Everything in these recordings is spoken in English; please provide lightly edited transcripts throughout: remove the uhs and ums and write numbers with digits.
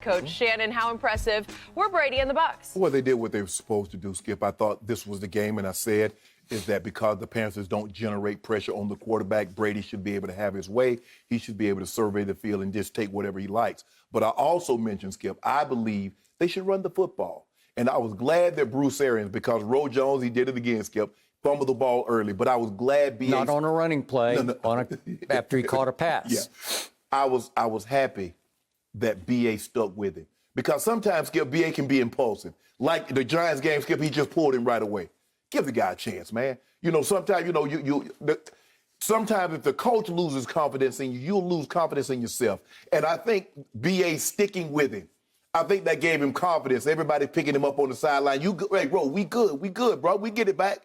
Coach Shannon, how impressive were Brady and the Bucs? Well, they did what they were supposed to do, Skip. I thought this was the game, and I said is that because the Panthers don't generate pressure on the quarterback, Brady should be able to have his way. He should be able to survey the field and just take whatever he likes. But I also mentioned, Skip, I believe they should run the football. And I was glad that Bruce Arians, because Roe Jones, he did it again, Skip, fumbled the ball early. But I was glad B.A. Not on a running play, after he caught a pass. Yeah. I was happy that B.A. stuck with it. Because sometimes, Skip, B.A. can be impulsive. Like the Giants game, Skip, he just pulled him right away. Give the guy a chance, man. You know, sometimes, sometimes if the coach loses confidence in you, you'll lose confidence in yourself. And I think B.A. sticking with him, I think that gave him confidence. Everybody picking him up on the sideline. Hey, bro, we good, bro. We get it back.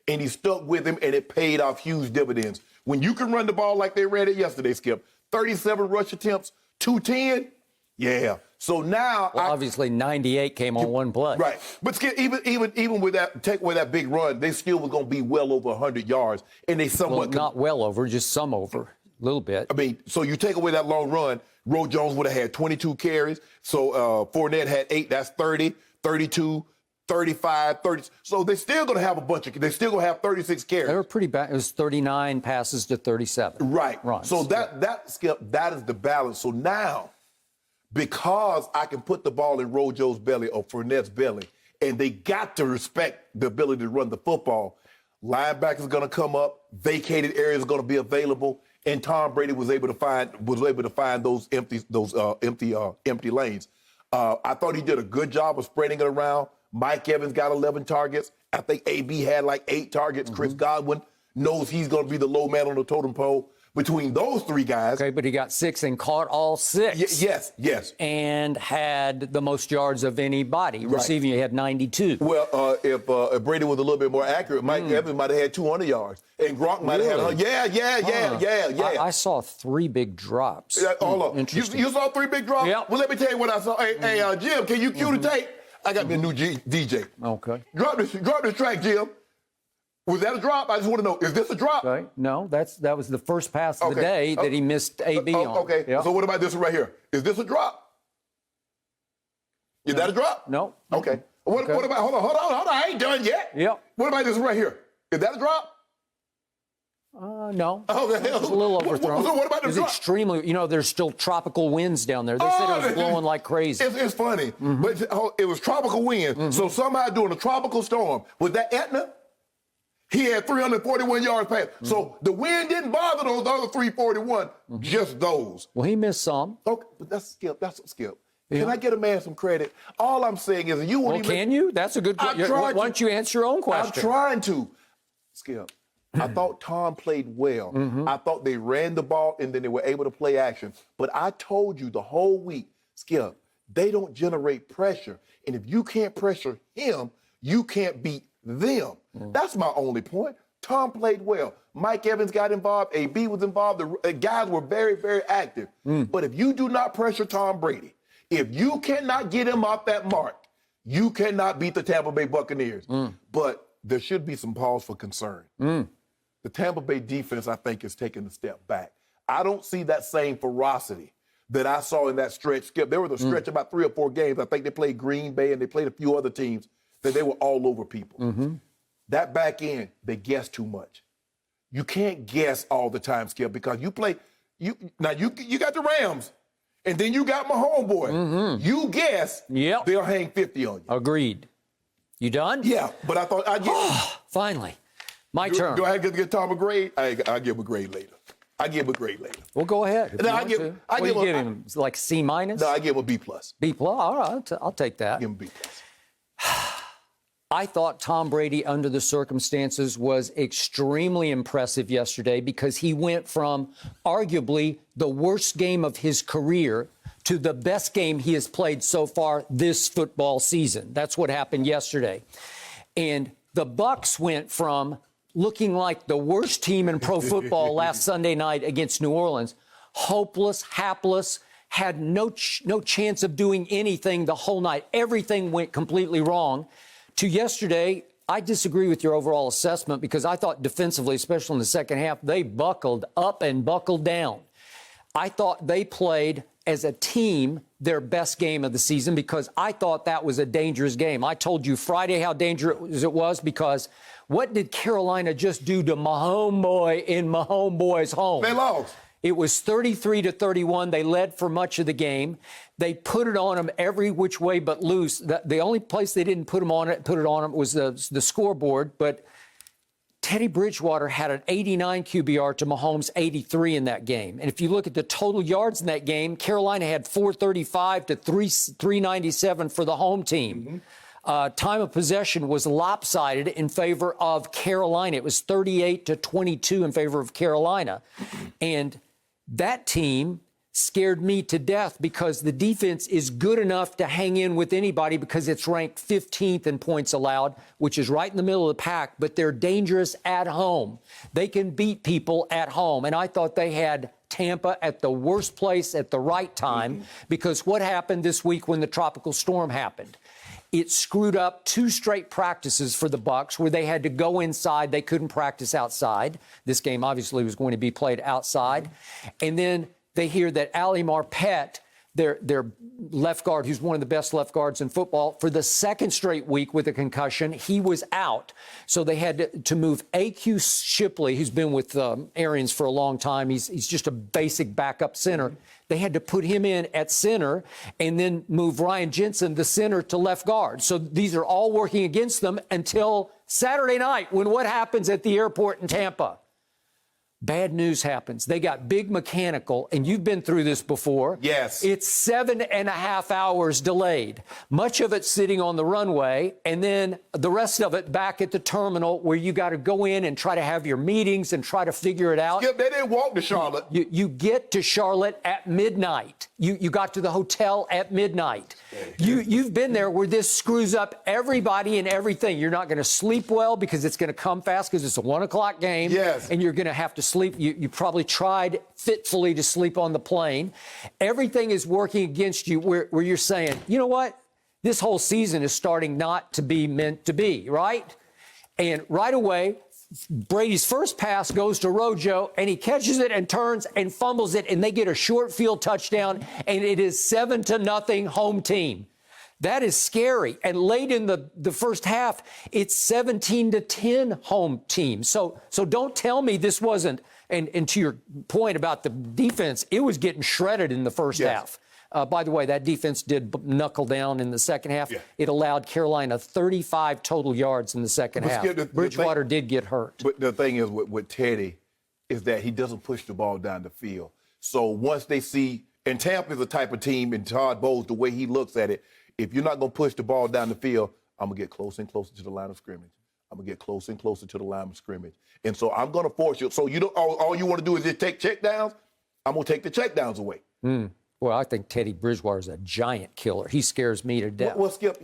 And he stuck with him, and it paid off huge dividends. When you can run the ball like they ran it yesterday, Skip, 37 rush attempts, 210, yeah. So now, obviously 98 came on one play. Right, but Skip, even with that, take away that big run, they still was going to be well over 100 yards, and they somewhat not well over, just some over, a little bit. I mean, so you take away that long run, Roe Jones would have had 22 carries. So Fournette had 8. That's 30, 32. 35, 30. So they're still going to have they're still going to have 36 carries. They were pretty bad. It was 39 passes to 37. Right. Runs. So Skip, that is the balance. So now, because I can put the ball in Rojo's belly or Fournette's belly, and they got to respect the ability to run the football, linebackers going to come up, vacated areas are going to be available, and Tom Brady was able to find those empty lanes. I thought he did a good job of spreading it around. Mike Evans got 11 targets. I think AB had like 8 targets. Chris Godwin knows he's going to be the low man on the totem pole. Between those 3 guys. Okay, but he got 6 and caught all 6. Yes. And had the most yards of anybody. Right. Receiving, he had 92. Well, if Brady was a little bit more accurate, Mike Evans might have had 200 yards. And Gronk might have had, yeah. I saw 3 big drops. Hold on. You saw 3 big drops? Yep. Well, let me tell you what I saw. Hey, Jim, can you cue the tape? I got me a new DJ. Okay. Drop this track, Jim. Was that a drop? I just want to know, is this a drop? Okay. No, that was the first pass of the day that he missed AB on. Okay, Yep. So what about this one right here? Is this a drop? Is that a drop? No. Okay. What about, hold on, I ain't done yet. Yep. What about this one right here? Is that a drop? No. Okay. It was a little overthrown. What about the drop? Extremely, there's still tropical winds down there. They said it was blowing like crazy. It's funny, but it was tropical wind. So somehow during a tropical storm, was that Etna? He had 341 yards pass. So the wind didn't bother those other 341, just those. Well, he missed some. Okay, but that's Skip. Yeah. Can I get a man some credit? All I'm saying is you won't even... Can you? That's a good question. Why don't you answer your own question? I'm trying to. Skip, I thought Tom played well. I thought they ran the ball and then they were able to play action. But I told you the whole week, Skip, they don't generate pressure. And if you can't pressure him, you can't beat them. That's my only point. Tom played well. Mike Evans got involved. AB was involved. The guys were very, very active. But if you do not pressure Tom Brady, if you cannot get him off that mark, you cannot beat the Tampa Bay Buccaneers. But there should be some pause for concern. The Tampa Bay defense, I think, is taking a step back. I don't see that same ferocity that I saw in that stretch. Skip, there was a stretch about 3 or 4 games. I think they played Green Bay and they played a few other teams that they were all over people. That back end, they guess too much. You can't guess all the time, Skip, because you got the Rams, and then you got my homeboy. You guess, they'll hang 50 on you. Agreed. You done? Yeah, but I thought I'd get... Finally. My turn. Do I have to give Tom a grade? I'll give him a grade later. Well, go ahead. I give him like C minus? No, I give him a B+. B+? All right, I'll take that. Give him a B+. I thought Tom Brady, under the circumstances, was extremely impressive yesterday because he went from arguably the worst game of his career to the best game he has played so far this football season. That's what happened yesterday. And the Bucs went from looking like the worst team in pro football last Sunday night against New Orleans, hopeless, hapless, had no chance of doing anything the whole night. Everything went completely wrong. To yesterday, I disagree with your overall assessment because I thought defensively, especially in the second half, they buckled up and buckled down. I thought they played as a team their best game of the season because I thought that was a dangerous game. I told you Friday how dangerous it was because what did Carolina just do to my homeboy in my homeboy's home? They lost. It was 33-31. They led for much of the game. They put it on them every which way but loose. The only place they didn't put it on them was the scoreboard. But Teddy Bridgewater had an 89 QBR to Mahomes' 83 in that game. And if you look at the total yards in that game, Carolina had 435 to 397 for the home team. Time of possession was lopsided in favor of Carolina. It was 38-22 in favor of Carolina. And that team scared me to death because the defense is good enough to hang in with anybody because it's ranked 15th in points allowed, which is right in the middle of the pack, but they're dangerous at home. They can beat people at home. And I thought they had Tampa at the worst place at the right time because what happened this week when the tropical storm happened? It screwed up 2 straight practices for the Bucs where they had to go inside. They couldn't practice outside. This game obviously was going to be played outside. And then they hear that Ali Marpet, their left guard, who's one of the best left guards in football, for the second straight week with a concussion, he was out. So they had to move A.Q. Shipley, who's been with Arians for a long time. He's just a basic backup center. They had to put him in at center and then move Ryan Jensen, the center, to left guard. So these are all working against them until Saturday night when what happens at the airport in Tampa? Bad news happens. They got big mechanical, and you've been through this before. Yes. It's 7.5 hours delayed, much of it sitting on the runway, and then the rest of it back at the terminal where you got to go in and try to have your meetings and try to figure it out. Yeah, they didn't walk to Charlotte. You get to Charlotte at midnight. You got to the hotel at midnight. You've been there where this screws up everybody and everything. You're not going to sleep well because it's going to come fast because it's a 1 o'clock game. Yes. And you're going to have to sleep. You probably tried fitfully to sleep on the plane. Everything is working against you where you're saying, you know what? This whole season is starting not to be meant to be, right? And right away, Brady's first pass goes to Rojo, and he catches it and turns and fumbles it, and they get a short field touchdown, and it is 7-0 home team. That is scary. And late in the first half, it's 17-10 home team. So don't tell me this wasn't, and to your point about the defense, it was getting shredded in the first half. By the way, that defense did knuckle down in the second half. Yeah. It allowed Carolina 35 total yards in the second half. Bridgewater did get hurt. But the thing is with Teddy is that he doesn't push the ball down the field. So once they see, and Tampa is the type of team, and Todd Bowles, the way he looks at it, if you're not going to push the ball down the field, I'm going to get closer and closer to the line of scrimmage. I'm going to get closer and closer to the line of scrimmage. And so I'm going to force you. So you don't, all you want to do is just take checkdowns. I'm going to take the checkdowns away. Well, I think Teddy Bridgewater is a giant killer. He scares me to death. Well, Skip,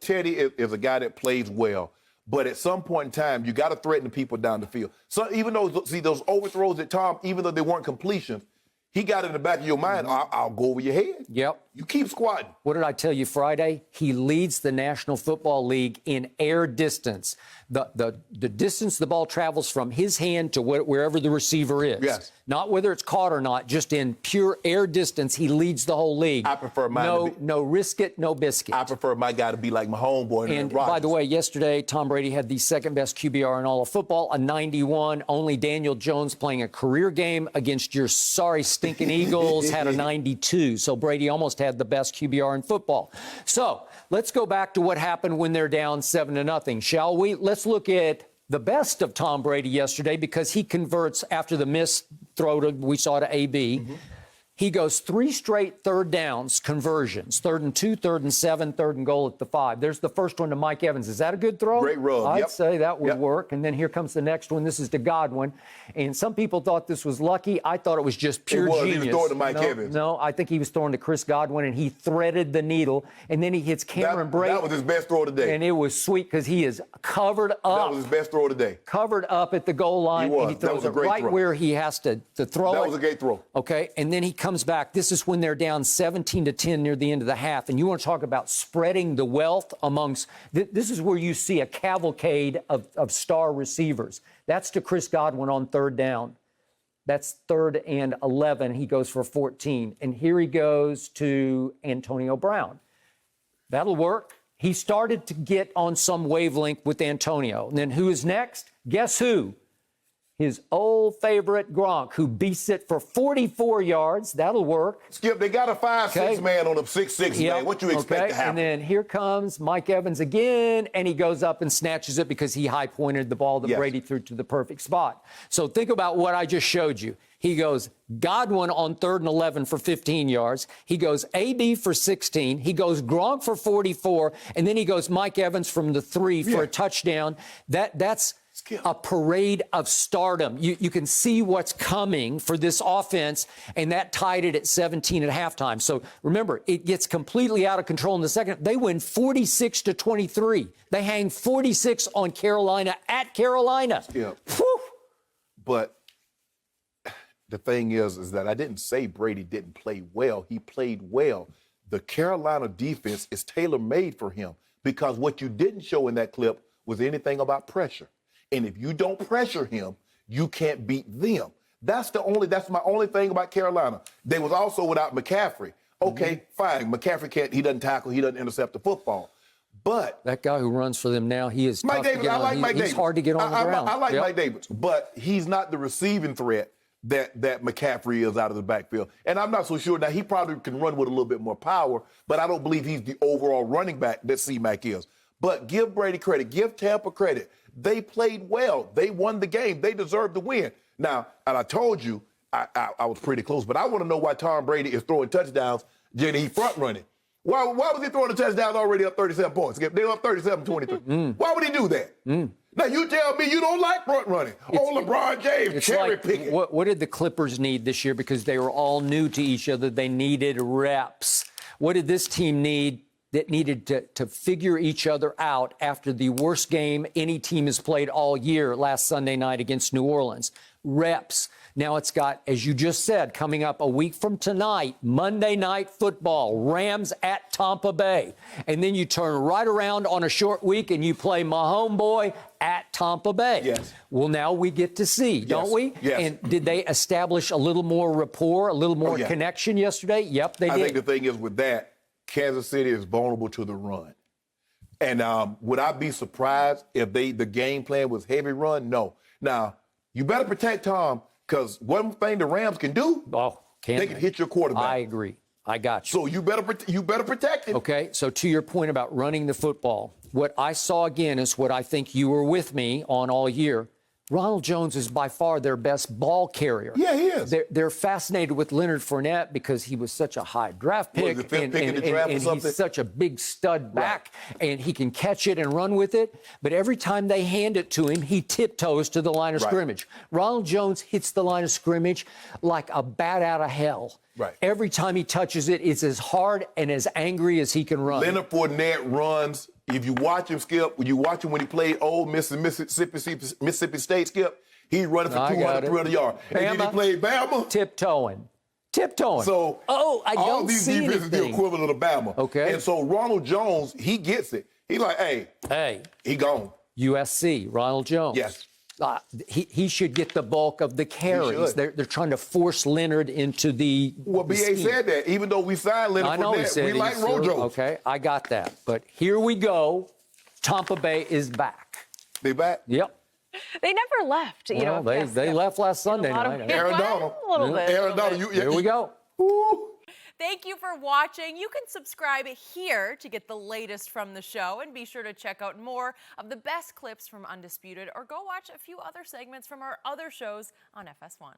Teddy is a guy that plays well. But at some point in time, you got to threaten the people down the field. So even though, see, those overthrows that Tom, even though they weren't completions, he got in the back of your mind, I'll go over your head. Yep. You keep squatting. What did I tell you Friday? He leads the National Football League in air distance. The distance the ball travels from his hand to wherever the receiver is. Yes. Not whether it's caught or not, just in pure air distance, he leads the whole league. I prefer mine no risk it, no biscuit. I prefer my guy to be like my homeboy. And by the way, yesterday, Tom Brady had the second best QBR in all of football, a 91. Only Daniel Jones playing a career game against your sorry stinking Eagles had a 92. So Brady almost had the best QBR in football. So let's go back to what happened when they're down 7-0, shall we? Let's look at the best of Tom Brady yesterday because he converts after the missed throw we saw to AB. He goes 3 straight third downs conversions, 3rd and 2, 3rd and 7, 3rd and goal at the 5. There's the first one to Mike Evans. Is that a good throw? Great rub. I'd say that would work. And then here comes the next one. This is to Godwin. And some people thought this was lucky. I thought it was just pure genius. He was throwing to Mike Evans. No, I think he was throwing to Chris Godwin, and he threaded the needle. And then he hits Cameron Brate. That was his best throw today. And it was sweet because he is covered up. That was his best throw today. Covered up at the goal line. He was. And he throws it right throw. where he has to throw it. That was a great throw. Okay, and then he comes back. This is when they're down 17-10 near the end of the half. And you want to talk about spreading the wealth amongst – this is where you see a cavalcade of star receivers. That's to Chris Godwin on 3rd down. That's 3rd and 11. He goes for 14. And here he goes to Antonio Brown. That'll work. He started to get on some wavelength with Antonio. And then who is next? Guess who? His old favorite Gronk, who beats it for 44 yards. That'll work. Skip, they got a 5'6" man on a 6'6" man. What you expect to happen? And then here comes Mike Evans again, and he goes up and snatches it because he high-pointed the ball that Brady threw to the perfect spot. So think about what I just showed you. He goes Godwin on 3rd and 11 for 15 yards. He goes AB for 16. He goes Gronk for 44. And then he goes Mike Evans from the 3 for a touchdown. That's a parade of stardom. You can see what's coming for this offense, and that tied it at 17 at halftime. So remember, it gets completely out of control in the second. They win 46-23. They hang 46 on Carolina at Carolina. Yeah. Whew. But the thing is that I didn't say Brady didn't play well. He played well. The Carolina defense is tailor-made for him because what you didn't show in that clip was anything about pressure. And if you don't pressure him, you can't beat them. That's my only thing about Carolina. They was also without McCaffrey. Okay, fine. McCaffrey he doesn't tackle, he doesn't intercept the football. But that guy who runs for them now, he is Mike tough Davis, to get on. I like Mike Davis. He's hard to get on the ground. I like Mike Davis, but he's not the receiving threat that McCaffrey is out of the backfield. And I'm not so sure. Now, he probably can run with a little bit more power, but I don't believe he's the overall running back that C-Mac is. But give Brady credit. Give Tampa credit. They played well. They won the game. They deserved to win. Now, and I told you I was pretty close, but I want to know why Tom Brady is throwing touchdowns, Jenny, he front running. Why was he throwing the touchdowns already up 37 points? They were up 37-23. Why would he do that? Now, you tell me you don't like front running. LeBron James, cherry picking. What did the Clippers need this year? Because they were all new to each other. They needed reps. What did this team need that needed to figure each other out after the worst game any team has played all year last Sunday night against New Orleans? Reps. Now it's got, as you just said, coming up a week from tonight, Monday Night Football, Rams at Tampa Bay. And then you turn right around on a short week and you play my homeboy at Tampa Bay. Yes. Well, now we get to see, don't we? Yes. And did they establish a little more rapport, a little more connection yesterday? Yep, they did. I think the thing is with that, Kansas City is vulnerable to the run. And would I be surprised if the game plan was heavy run? No. Now, you better protect Tom, because one thing the Rams can do, they can hit your quarterback. I agree. I got you. So you better protect him. Okay, so to your point about running the football, what I saw again is what I think you were with me on all year. Ronald Jones is by far their best ball carrier. Yeah, he is. They're fascinated with Leonard Fournette because he was such a high draft pick. And he's such a big stud back, and he can catch it and run with it. But every time they hand it to him, he tiptoes to the line of scrimmage. Ronald Jones hits the line of scrimmage like a bat out of hell. Right. Every time he touches it, it's as hard and as angry as he can run. Leonard Fournette runs. If you watch him, Skip, when he played Ole Miss and Mississippi State, Skip, he's running for 200, 300 yards. And then he played Bama. Tiptoeing. So I all don't these see defenses anything. the equivalent of Bama. Okay. And so Ronald Jones, he gets it. He's like, hey, he gone. USC, Ronald Jones. Yes. He should get the bulk of the carries. They're trying to force Leonard into the B.A. said that. Even though we signed Leonard Fournette, we like Rojo. Okay, I got that. But here we go. Tampa Bay is back. They back? Yep. They never left. They left last Sunday night. Aaron Donald. Here we go. Ooh. Thank you for watching. You can subscribe here to get the latest from the show, and be sure to check out more of the best clips from Undisputed, or go watch a few other segments from our other shows on FS1.